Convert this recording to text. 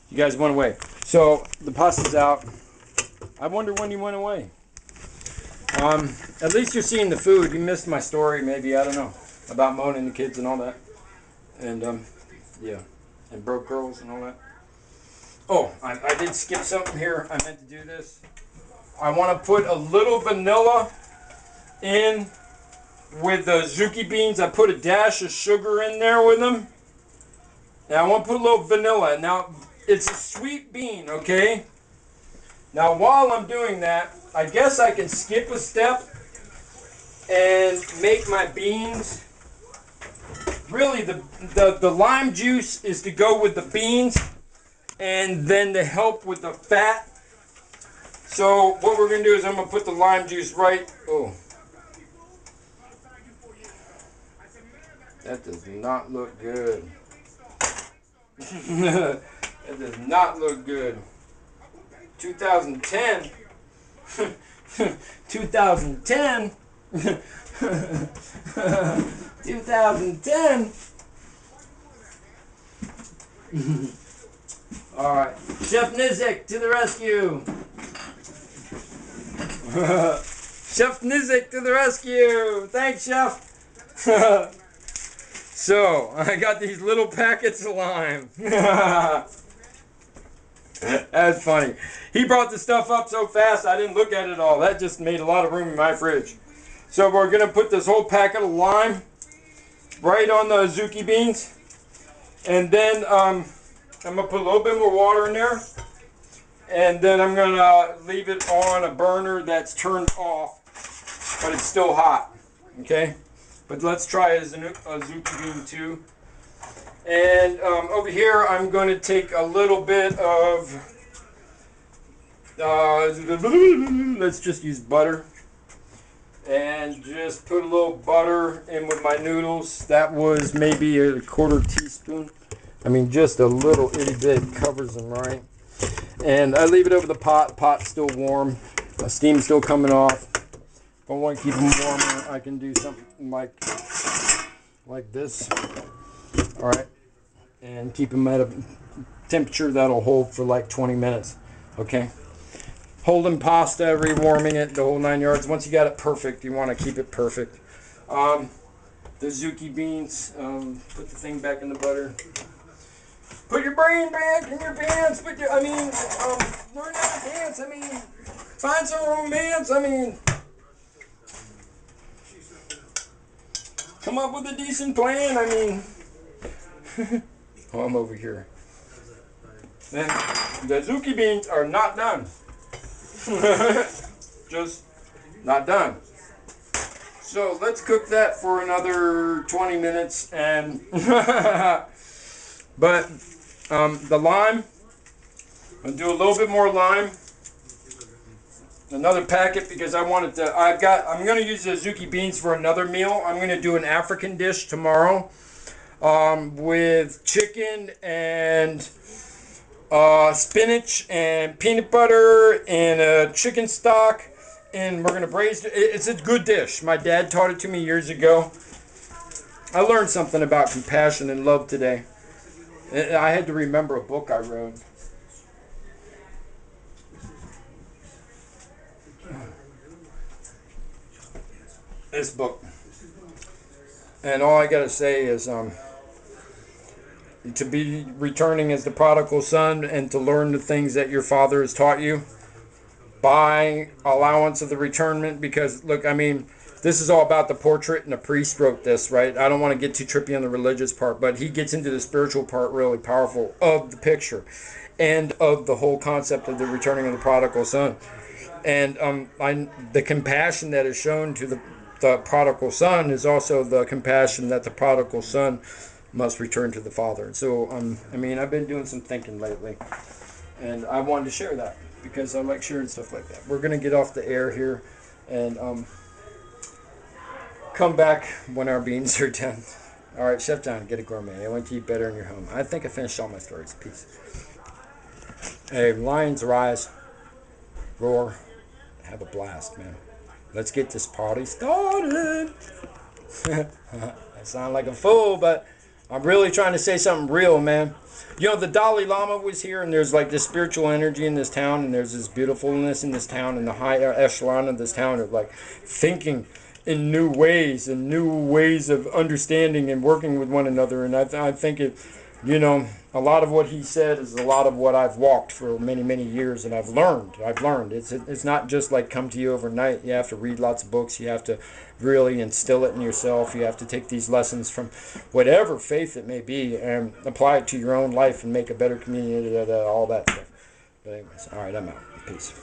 You guys went away. So the pasta's out. I wonder when you went away. At least you're seeing the food. You missed my story, maybe. I don't know. About Mona and the kids and all that. And, yeah. And broke girls and all that. Oh, I did skip something here. I meant to do this. I want to put a little vanilla in with the zucchini beans. I put a dash of sugar in there with them. And I want to put a little vanilla. Now, it's a sweet bean, okay? Now, while I'm doing that, I guess I can skip a step and make my beans. Really, the lime juice is to go with the beans and then to help with the fat. So what we're going to do is I'm going to put the lime juice right. Oh. That does not look good. That does not look good. 2010. 2010. 2010. All right, Chef Nizik to the rescue. Chef Nizik to the rescue. Thanks, Chef. So I got these little packets of lime. That's funny. He brought the stuff up so fast I didn't look at it all. That just made a lot of room in my fridge. So we're going to put this whole packet of lime right on the zucchini beans. And then I'm going to put a little bit more water in there. And then I'm going to leave it on a burner that's turned off, but it's still hot. Okay? But let's try a zucchini bean too. And over here, I'm going to take a little bit of, let's just use butter. And just put a little butter in with my noodles. That was maybe a quarter teaspoon. I mean, just a little itty bit covers them right. And I leave it over the pot. Pot's still warm. Steam's still coming off. If I want to keep them warmer, I can do something like this. All right. And keep them at a temperature that'll hold for like 20 minutes. Okay. Holding pasta, rewarming it, the whole 9 yards. Once you got it perfect, you want to keep it perfect. The zucchini beans, put the thing back in the butter. Put your brain back in your pants. Learn how to dance. Find some romance. Come up with a decent plan. Oh, I'm over here. Then the zucchini beans are not done. Just not done. So let's cook that for another 20 minutes. And but the lime, I'll do a little bit more lime. Another packet because I wanted to. I'm going to use the zucchini beans for another meal. I'm going to do an African dish tomorrow with chicken and spinach and peanut butter and a chicken stock, and we're going to braise it. It's a good dish. My dad taught it to me years ago. I learned something about compassion and love today. I had to remember a book I wrote. This book. And all I got to say is to be returning as the prodigal son and to learn the things that your father has taught you by allowance of the returnment. Because, look, this is all about the portrait, and the priest wrote this, right? I don't want to get too trippy on the religious part, but he gets into the spiritual part really powerful of the picture and of the whole concept of the returning of the prodigal son. And the compassion that is shown to the prodigal son is also the compassion that the prodigal son must return to the father. So, I've been doing some thinking lately, and I wanted to share that because I like sharing stuff like that. We're going to get off the air here and come back when our beans are done. All right, Chef John, Ghetto Gourmet. I want to eat better in your home. I think I finished all my stories. Peace. Hey, lions rise, roar, have a blast, man. Let's get this party started. I sound like a fool, but I'm really trying to say something real, man. You know, the Dalai Lama was here, and there's like this spiritual energy in this town, and there's this beautifulness in this town, and the high echelon of this town of like thinking in new ways and new ways of understanding and working with one another. And I think it, you know, a lot of what he said is a lot of what I've walked for many, many years, and I've learned. It's not just like come to you overnight. You have to read lots of books. You have to really instill it in yourself. You have to take these lessons from whatever faith it may be and apply it to your own life and make a better community, all that stuff. But anyways, all right, I'm out. Peace.